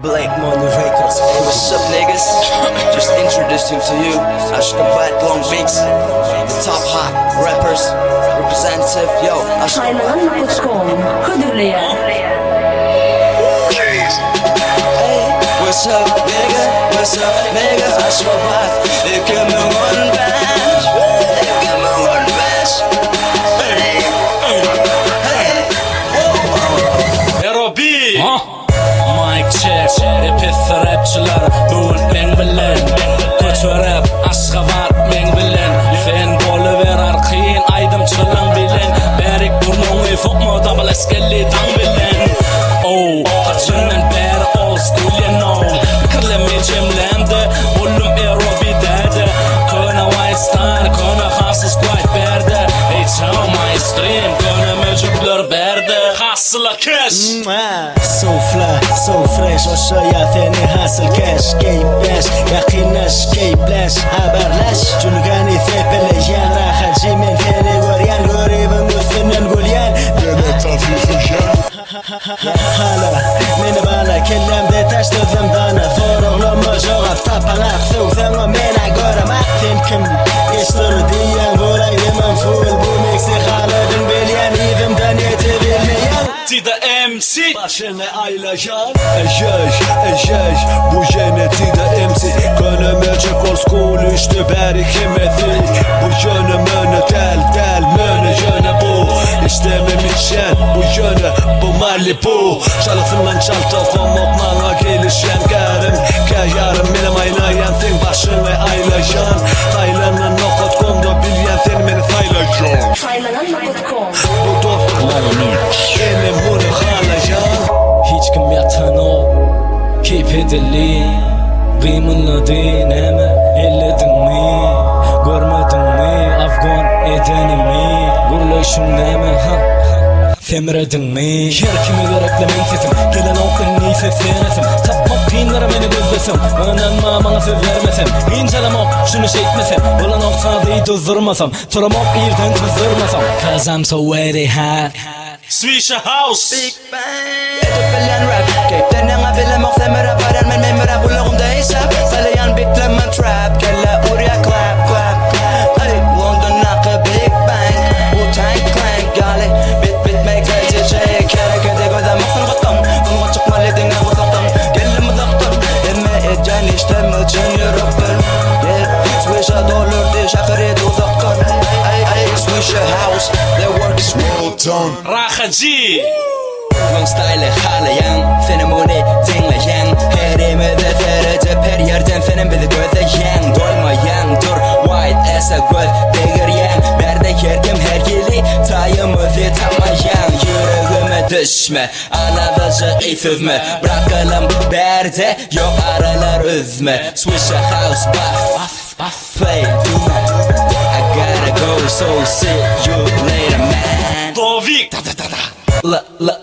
Black Money Records. What's up, niggas? Just introducing to you Ashgabat Long Beats, the top hot rappers, representative. Yo, Hayvanlar.com Hıdırlıya. Hey, what's up, nigga? What's up, nigga? Ashgabat. They come in one batch. They come in one batch. Hey, hey, Robi Mike check Epith rapçiler Bugün men bilen Kötü rap aşka var men bilen Fen bolu verar kıyın aydım çılın bilen Berik burnunu fokma double eskelli tan bilen Oh Haçından beri old school you know Kırlemi cemlendi Ollum Robi dedi Köne white star Köne khasız quite berdi Ey çao my stream Köne mecubler berdi Hasıla keş So fly, so fresh Aşağıya seni hasıl cash Keybeş, yakınlaş, keyflaş Haberlaş, cülgani tepeleyen Rahat men seni göryen Görevim üstünden gülyen Demet hafifleyen Hala, meni bala Kellemde taş dözüm dana Soruğlumu joğat tapalak Sövsene mena göremek Sen kim? Geçtir diyen Buraydım full Bu Meksikalı'dın bilyen İzimden yetebilmeyen Tida MC Başını aylayan Ejeş Bu jenetide MC Gönümecek old school işte berikimeti Bu yönümünü del Mönü yönü bu İstemem içen bu yönü Bu Malibu Çalısından çalta Komok mana gelişen Gärım Kayarım benim aylayan Sen başını aylayan Aylanan nokot.com'da bilyen Sen beni saylayan Hayvanlar.com Bu dostluklar Benim bunu halayan Hiç kim yatan o Keep edili Kıyımladın ama elledin mi Görmedin mi Afgan edenimi Gurlaşım deme Femredin mi Her kimi gereklemen sesim Gelen okun neyse senesim Tapmak kıyınlara beni gözlesim Önenma bana söz vermesem İncelemok şunu çekmesem Olan oksadı düzdürmasam Turamok birden kızdırmasam Cause I'm so very hot Swisha House Big Bang. Eto bilen rap Keyiften yana bilemok semera Baran men memera bulağımda hesap Salayan bitlemen trap Kelle urya clap Hey, London akı Big Bang Wu-Tang Clan Gali bit make DJ Kerek ede gözem aksın gıttım Fınga çıkmalı dine uzaktan Gellim uzaktan Emme edeceğin işlemi için yürüktün Swisha dolur di şakır edi uzaktan Hey, Swisha House Their work is well done Raha G Long style halayan Fenomeni dinleyen Herimede ferece per yerden fenem bizi gözeyen Doymayan dur white as a göz Begiryen Berde yerdim her yili Tayımızı tamayan Yüreğime düşme Anadacı ifüzme Bırakalım berde Yok aralar üzme Swisha house buff Play I gotta go so see you later man Dovik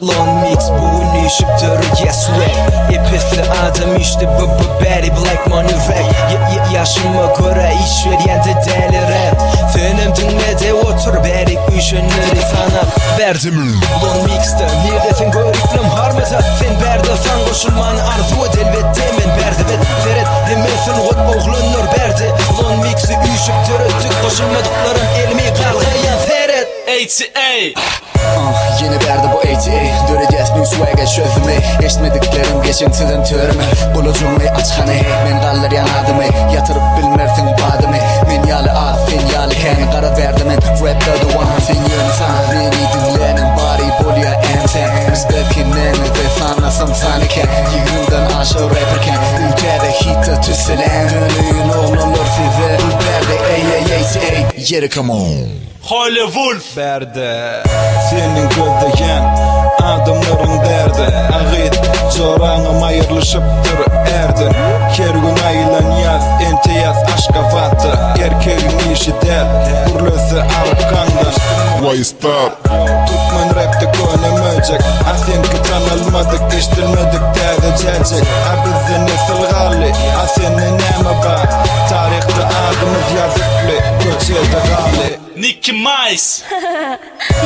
Lon mix bu nişiptir yes way Epithli adam işte bu body black money rap Yaşıma göre iş veriyen de deli rap Fenim dinledi otur berik üşünleri sana verdim Lon mix'te neredesin görüklüm harmata Sen berdasan koşulmanı arzu et elbette men berdi vet Feret demesin got oğlunur berdi Lon mix'i üşüptür ötük koşulmadıklarım elimi kalgayan Feret ATA Yeni verdi bu ATA Döreceğiz büyük swag'e çözümü Eşitmediklerim geçintiden törümü Bulucumu açkanı Men kallar yanadımı Yatırıp bilmersin badımı Men yalı az sen yalı ken Kara verdi men Rap'ta the one Sen yönü sana Beni dinlenin bari bolya enten Biz belkinden ve sanasam sanıken Yığından aşağı rapperken Ülkede hitta tüselen Dönüyün oğlanlar size Ülkerde ATA Yeri come on Holy Wolf Berde Senin gözdeyen Adımların derdi Ağit Zoranım ayrılışıptır erdin Her gün ayılan yaz Ente yaz aşka vatı Erkeğin işi der Burlösü Arapkanda Why stop? Tutman rapte konemeyecek Asenki tanılmadık iştilmedik derdececek Bizde nesil gali Asenin neme bak Tarihte adımız yazıklı Göçede gali Nick Mickey Mouse.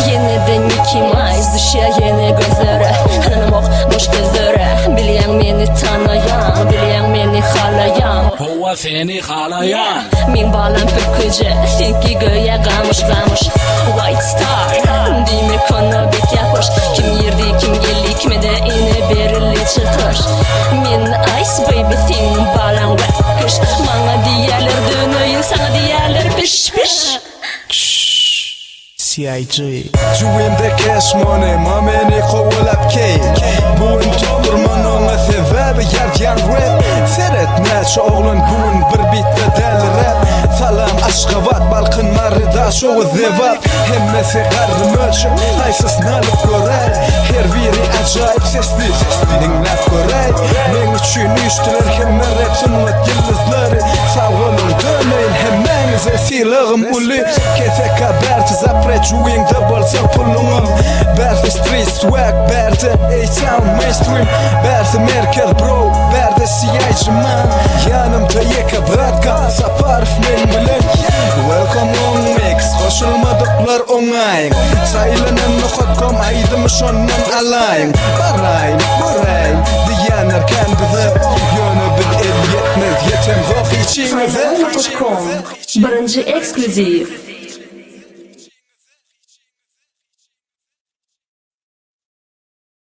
Yeniden Mickey Mouse düşüyor yeni gözlere. Hanım boş gözlere. Bilyen beni tanıyan, bilyen beni halayan. Hova seni halayan. Min balan pürkücü, senki göğe gamış. White Star, dime konu bit yapış. Kim yerdi, kim geldi, kime de ine berili çıkış. Min ice baby thing balan wet kış. Bana diğerler dönüyün, sana diğerler piş. CIG جويمدا cash money ما ماني قول ابكي بون تطر منو ثباب يرجع راب ثرت ناس oğlun بون بربيت بدل راب سلام اشخبات بالقن مردا شو الذباب هم ثغر ملش هايسس نالك كوراي هير فيري اجايب سيستي dinlep koray men üçün üstüler hem rapsin vatgilizleri sağolun döneyin hemmenize silağım uli keteka berti zapret juing double sapulungum berti street swag berti A-Town mainstream berti merkel bro berti CIG man yanımda yeka bıratka saparif men bilen welcome on mix koşulmadıklar onayın sayılanan nokot.com aydım şonnan alayın barayın burayın diyen erken bize yönü bir el yetmez yetem zor içimize Hayvanla.com birinci ekskluziv.